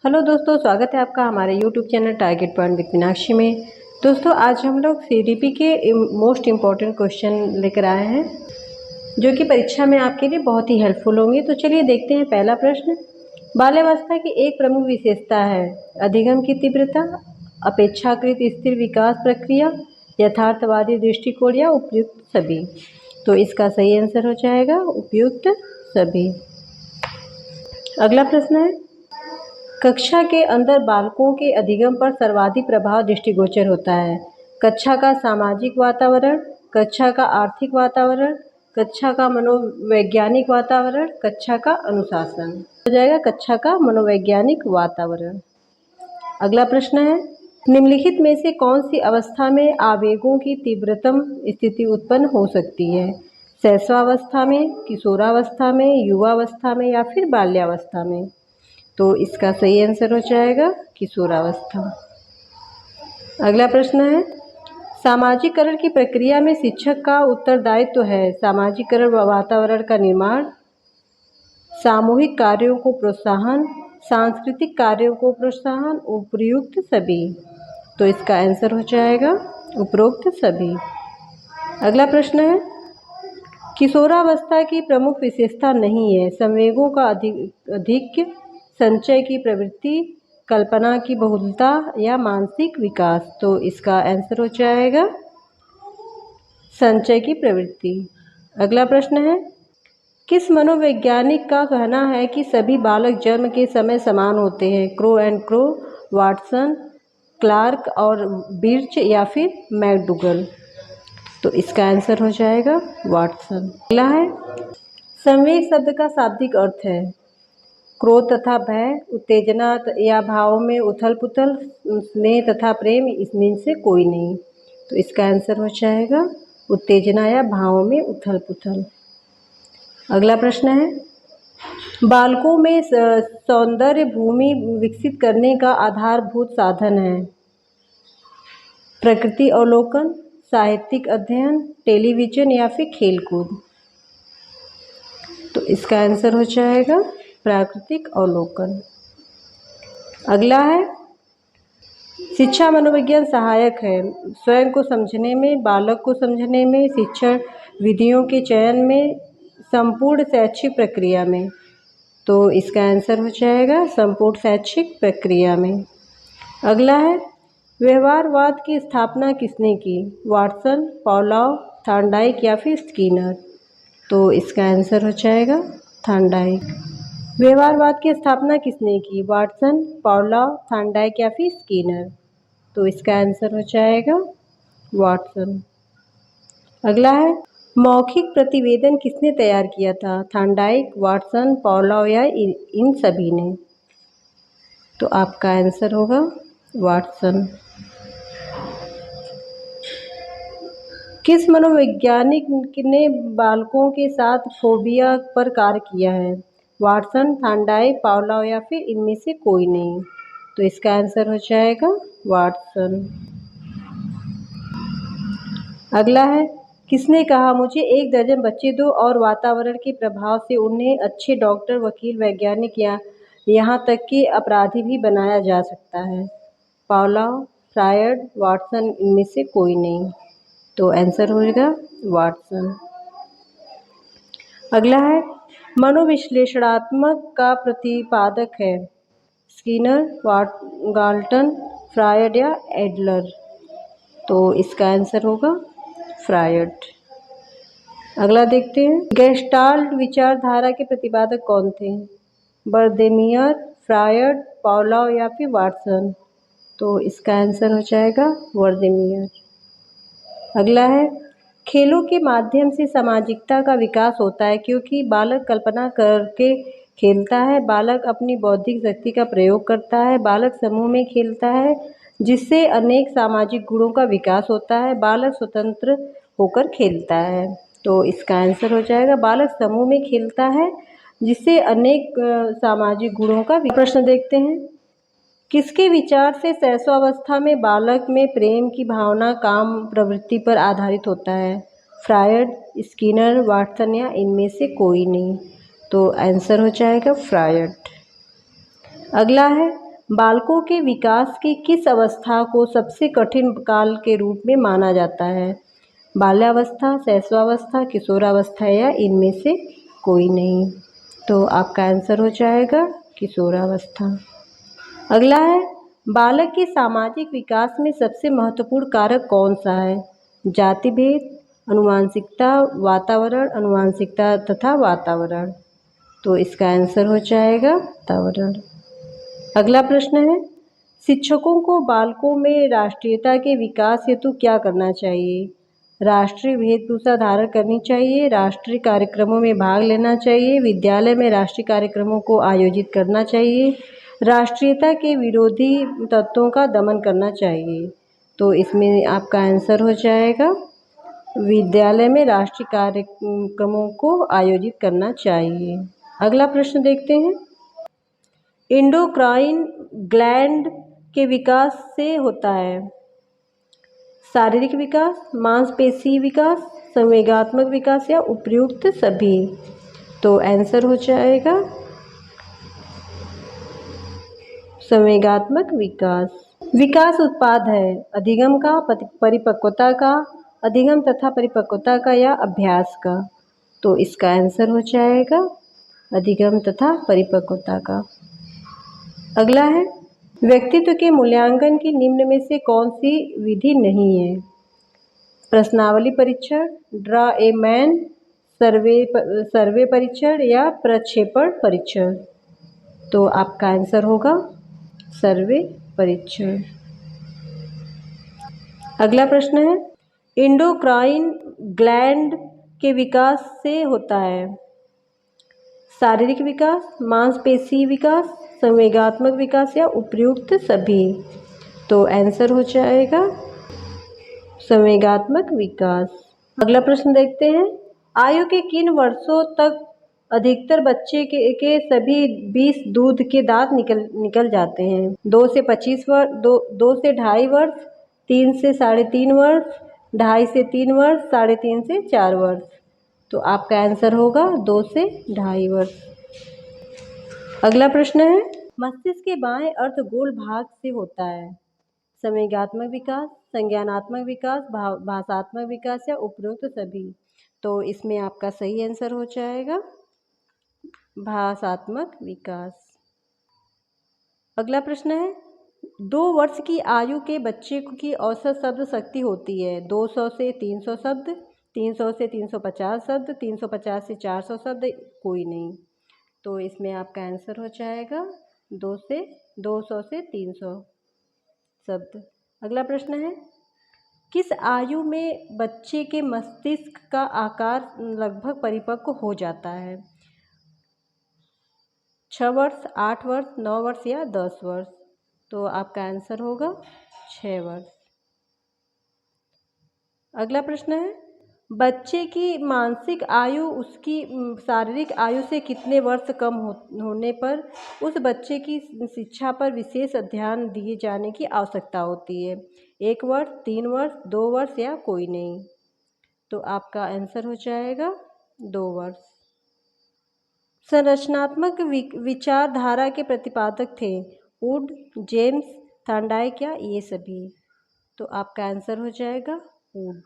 Hello दोस्तों, स्वागत है आपका हमारे YouTube channel target point with Meenakshi में। दोस्तों, आज हम लोग सीडीपी के मोस्ट इम्पॉर्टेंट क्वेश्चन लेकर आए हैं जो कि परीक्षा में आपके लिए बहुत ही हेल्पफुल होंगे। तो चलिए देखते हैं। पहला प्रश्न, बाल्यावस्था की एक प्रमुख विशेषता है अधिगम की तीव्रता, अपेक्षाकृत स्थिर विकास प्रक्रिया, यथार्थवादी दृष्टिकोण या उपयुक्त सभी। तो इसका सही आंसर हो जाएगा उपयुक्त सभी। अगला प्रश्न है, कक्षा के अंदर बालकों के अधिगम पर सर्वाधिक प्रभाव दृष्टिगोचर होता है। कक्षा का सामाजिक वातावरण, कक्षा का आर्थिक वातावरण, कक्षा का मनोवैज्ञानिक वातावरण, कक्षा का अनुशासन। हो जाएगा कक्षा का मनोवैज्ञानिक वातावरण। अगला प्रश्न है, निम्नलिखित में से कौन सी अवस्था में आवेगों की तीव्रतम स्थिति उत्पन्न हो सकती है? शैशवावस्था में, किशोरावस्था में, युवावस्था में या फिर बाल्यावस्था में? तो इसका सही आंसर हो जाएगा किशोरावस्था। अगला प्रश्न है, सामाजिकरण की प्रक्रिया में शिक्षक का उत्तरदायित्व है सामाजिकरण वातावरण का निर्माण, सामूहिक कार्यों को प्रोत्साहन, सांस्कृतिक कार्यों को प्रोत्साहन, उपयुक्त सभी। तो इसका आंसर हो जाएगा उपरोक्त सभी। अगला प्रश्न है, किशोरावस्था की प्रमुख विशेषता नहीं है संवेगों का अधिक संचय की प्रवृत्ति, कल्पना की बहुलता या मानसिक विकास। तो इसका आंसर हो जाएगा संचय की प्रवृत्ति। अगला प्रश्न है, किस मनोवैज्ञानिक का कहना है कि सभी बालक जन्म के समय समान होते हैं? Crow and Crow, Watson, Clark और बिर्च या फिर मैकडूगल? तो इसका आंसर हो जाएगा वाटसन। अगला है, संवेग शब्द का शाब्दिक अर्थ है क्रोध तथा भय, उत्तेजना या भाव में उथल पुथल, स्नेह तथा प्रेम, इसमें से कोई नहीं। तो इसका आंसर हो जाएगा उत्तेजना या भाव में उथल पुथल। अगला प्रश्न है, बालकों में सौंदर्य भूमि विकसित करने का आधारभूत साधन है प्रकृति अवलोकन, साहित्यिक अध्ययन, टेलीविजन या फिर खेलकूद? तो इसका आंसर हो जाएगा प्राकृतिक अवलोकन। अगला है, शिक्षा मनोविज्ञान सहायक है स्वयं को समझने में, बालक को समझने में, शिक्षण विधियों के चयन में, संपूर्ण शैक्षिक प्रक्रिया में। तो इसका आंसर हो जाएगा संपूर्ण शैक्षिक प्रक्रिया में। अगला है, व्यवहारवाद की स्थापना किसने की? वाटसन, पावलोव, थॉर्नडाइक या फिर स्किनर? तो इसका आंसर हो जाएगा थॉर्नडाइक। व्यवहारवाद की स्थापना किसने की? वाटसन, पावलोव, थॉर्नडाइक या फिर स्किनर? तो इसका आंसर हो जाएगा वाटसन। अगला है, मौखिक प्रतिवेदन किसने तैयार किया था? थॉर्नडाइक, वाटसन, पावलोव या इन सभी ने? तो आपका आंसर होगा वाटसन। किस मनोवैज्ञानिक ने बालकों के साथ फोबिया पर कार्य किया है? वाटसन, थॉर्नडाइक, पावलोव या फिर इनमें से कोई नहीं? तो इसका आंसर हो जाएगा वाटसन। अगला है, किसने कहा मुझे 1 दर्जन बच्चे दो और वातावरण के प्रभाव से उन्हें अच्छे डॉक्टर, वकील, वैज्ञानिक या यहाँ तक कि अपराधी भी बनाया जा सकता है? पावलोव, फ्रायड, वाटसन, इनमें से कोई नहीं? तो आंसर होगा वाटसन। अगला है, मनोविश्लेषणात्मक का प्रतिपादक है स्किनर, गाल्टन, फ्रायड या एडलर? तो इसका आंसर होगा फ्रायड। अगला देखते हैं, गेस्टाल्ट विचारधारा के प्रतिपादक कौन थे? बर्देमियर, फ्रायड, पावलोव या फिर वाटसन? तो इसका आंसर हो जाएगा बर्देमियर। अगला है, खेलों के माध्यम से सामाजिकता का विकास होता है क्योंकि बालक कल्पना करके खेलता है, बालक अपनी बौद्धिक शक्ति का प्रयोग करता है, बालक समूह में खेलता है जिससे अनेक सामाजिक गुणों का विकास होता है, बालक स्वतंत्र होकर खेलता है। तो इसका आंसर हो जाएगा बालक समूह में खेलता है जिससे अनेक सामाजिक गुणों का। प्रश्न देखते हैं, किसके विचार से शैशवावस्था में बालक में प्रेम की भावना काम प्रवृत्ति पर आधारित होता है? फ्रायड, स्किनर, वाटसन या इनमें से कोई नहीं? तो आंसर हो जाएगा फ्रायड। अगला है, बालकों के विकास की किस अवस्था को सबसे कठिन काल के रूप में माना जाता है? बाल्यावस्था, शैशवावस्था, किशोरावस्था या इनमें से कोई नहीं। तो आपका आंसर हो जाएगा किशोरावस्था। अगला है, बालक के सामाजिक विकास में सबसे महत्वपूर्ण कारक कौन सा है? जाति भेद, अनुवांशिकता, वातावरण, अनुवांशिकता तथा वातावरण। तो इसका आंसर हो जाएगा वातावरण। अगला प्रश्न है, शिक्षकों को बालकों में राष्ट्रीयता के विकास हेतु क्या करना चाहिए? राष्ट्रीय वेशभूषा धारण करनी चाहिए, राष्ट्रीय कार्यक्रमों में भाग लेना चाहिए, विद्यालय में राष्ट्रीय कार्यक्रमों को आयोजित करना चाहिए, राष्ट्रीयता के विरोधी तत्वों का दमन करना चाहिए। तो इसमें आपका आंसर हो जाएगा विद्यालय में राष्ट्रीय कार्यक्रमों को आयोजित करना चाहिए। अगला प्रश्न देखते हैं, एंडोक्राइन ग्लैंड के विकास से होता है शारीरिक विकास, मांसपेशी विकास, संवेगात्मक विकास या उपयुक्त सभी। तो आंसर हो जाएगा संवेगात्मक विकास। विकास उत्पाद है अधिगम का, परिपक्वता का, अधिगम तथा परिपक्वता का या अभ्यास का। तो इसका आंसर हो जाएगा अधिगम तथा परिपक्वता का। अगला है, व्यक्तित्व के मूल्यांकन की निम्न में से कौन सी विधि नहीं है? प्रश्नावली परीक्षण, ड्रा ए मैन, सर्वे परीक्षण या प्रक्षेपण परीक्षण। तो आपका आंसर होगा सर्वे परीक्षण। अगला प्रश्न है, एंडोक्राइन ग्लैंड के विकास से होता है शारीरिक विकास, मांसपेशी विकास, संवेगात्मक विकास या उपयुक्त सभी। तो आंसर हो जाएगा संवेगात्मक विकास। अगला प्रश्न देखते हैं, आयु के किन वर्षों तक अधिकतर बच्चे के सभी 20 दूध के दांत निकल जाते हैं? 2 से 25 वर्ष, 2 से 2.5 वर्ष, 3 से 3.5 वर्ष, 2.5 से 3 वर्ष, 3.5 से 4 वर्ष। तो आपका आंसर होगा 2 से 2.5 वर्ष। अगला प्रश्न है, मस्तिष्क के बाएं अर्धगोल भाग से होता है संवेगात्मक विकास, संज्ञानात्मक विकास, भाषात्मक विकास या उपरोक्त सभी। तो इसमें आपका सही आंसर हो जाएगा भाषात्मक विकास। अगला प्रश्न है, 2 वर्ष की आयु के बच्चे की औसत शब्द शक्ति होती है 200 से 300 शब्द, 300 से 350 शब्द, 350 से 400 शब्द, कोई नहीं। तो इसमें आपका आंसर हो जाएगा 200 से 300 शब्द। अगला प्रश्न है, किस आयु में बच्चे के मस्तिष्क का आकार लगभग परिपक्व हो जाता है? 6 वर्ष, 8 वर्ष, 9 वर्ष या 10 वर्ष। तो आपका आंसर होगा 6 वर्ष। अगला प्रश्न है, बच्चे की मानसिक आयु उसकी शारीरिक आयु से कितने वर्ष कम होने पर उस बच्चे की शिक्षा पर विशेष ध्यान दिए जाने की आवश्यकता होती है? 1 वर्ष, 3 वर्ष, 2 वर्ष या कोई नहीं। तो आपका आंसर हो जाएगा 2 वर्ष। संरचनात्मक विचारधारा के प्रतिपादक थे वुड, जेम्स, थॉर्नडाइक या ये सभी। तो आपका आंसर हो जाएगा वुड।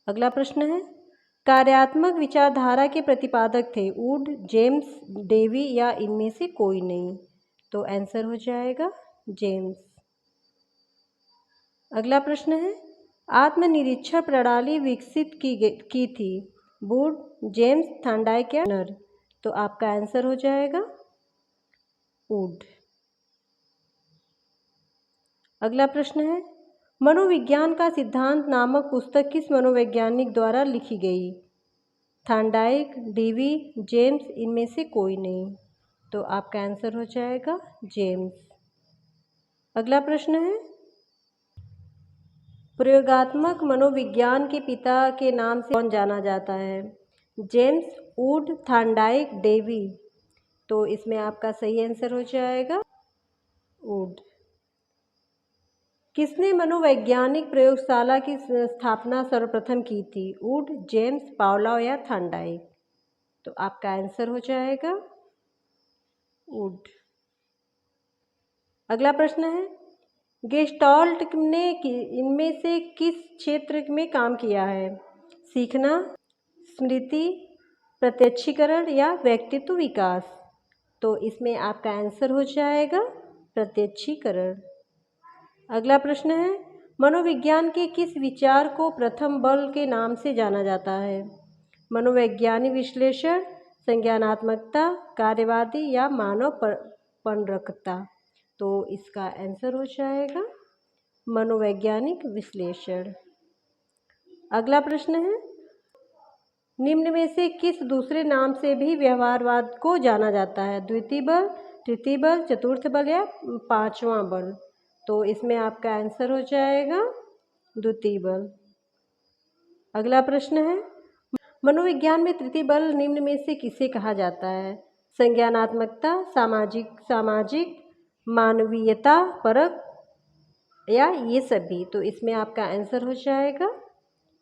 अगला प्रश्न है, कार्यात्मक विचारधारा के प्रतिपादक थे वुड, जेम्स, डेवी या इनमें से कोई नहीं। तो आंसर हो जाएगा जेम्स। अगला प्रश्न है, आत्मनिरीक्षण प्रणाली विकसित की थी वुड, जेम्स, थॉर्नडाइक या नर। तो आपका आंसर हो जाएगा वुड। अगला प्रश्न है, मनोविज्ञान का सिद्धांत नामक पुस्तक किस मनोवैज्ञानिक द्वारा लिखी गई? थॉर्नडाइक, डेवी, जेम्स, इनमें से कोई नहीं। तो आपका आंसर हो जाएगा जेम्स। अगला प्रश्न है, प्रयोगात्मक मनोविज्ञान के पिता के नाम से कौन जाना जाता है? James, Wood, Thorndike, Davy. तो इसमें आपका सही आंसर हो जाएगा वुड। किसने मनोवैज्ञानिक प्रयोगशाला की स्थापना सर्वप्रथम की थी? वुड, जेम्स, पावलोव या थॉर्नडाइक। तो आपका आंसर हो जाएगा वुड। अगला प्रश्न है, गेस्टाल्ट ने इनमें से किस क्षेत्र में काम किया है? सीखना, स्मृति, प्रत्यक्षीकरण या व्यक्तित्व विकास? तो इसमें आपका आंसर हो जाएगा प्रत्यक्षीकरण। अगला प्रश्न है, मनोविज्ञान के किस विचार को प्रथम बल के नाम से जाना जाता है? मनोवैज्ञानिक विश्लेषण, संज्ञानात्मकता, कार्यवादी या मानव परकता? तो इसका आंसर हो जाएगा मनोवैज्ञानिक विश्लेषण। अगला प्रश्न है, निम्न में से किस दूसरे नाम से भी व्यवहारवाद को जाना जाता है? द्वितीय बल, तृतीय बल, चतुर्थ बल या पांचवा बल? तो इसमें आपका आंसर हो जाएगा द्वितीय बल। अगला प्रश्न है, मनोविज्ञान में तृतीय बल निम्न में से किसे कहा जाता है? संज्ञानात्मकता, सामाजिक, मानवीयता परक या ये सभी? तो इसमें आपका आंसर हो जाएगा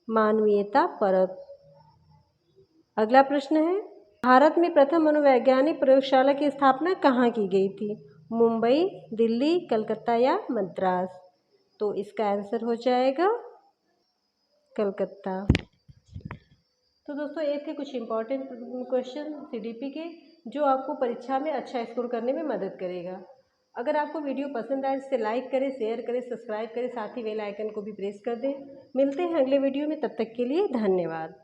मानवीयता परक। अगला प्रश्न है, भारत में प्रथम मनोवैज्ञानिक प्रयोगशाला की स्थापना कहाँ की गई थी? मुंबई, दिल्ली, कलकत्ता या मद्रास? तो इसका आंसर हो जाएगा कलकत्ता। तो दोस्तों ये थे कुछ इम्पॉर्टेंट क्वेश्चन सीडीपी के, जो आपको परीक्षा में अच्छा स्कोर करने में मदद करेगा। अगर आपको वीडियो पसंद आए इसे लाइक करें, शेयर करें, सब्सक्राइब करें, साथ ही बेल आइकन को भी प्रेस कर दें। मिलते हैं अगले वीडियो में, तब तक के लिए धन्यवाद।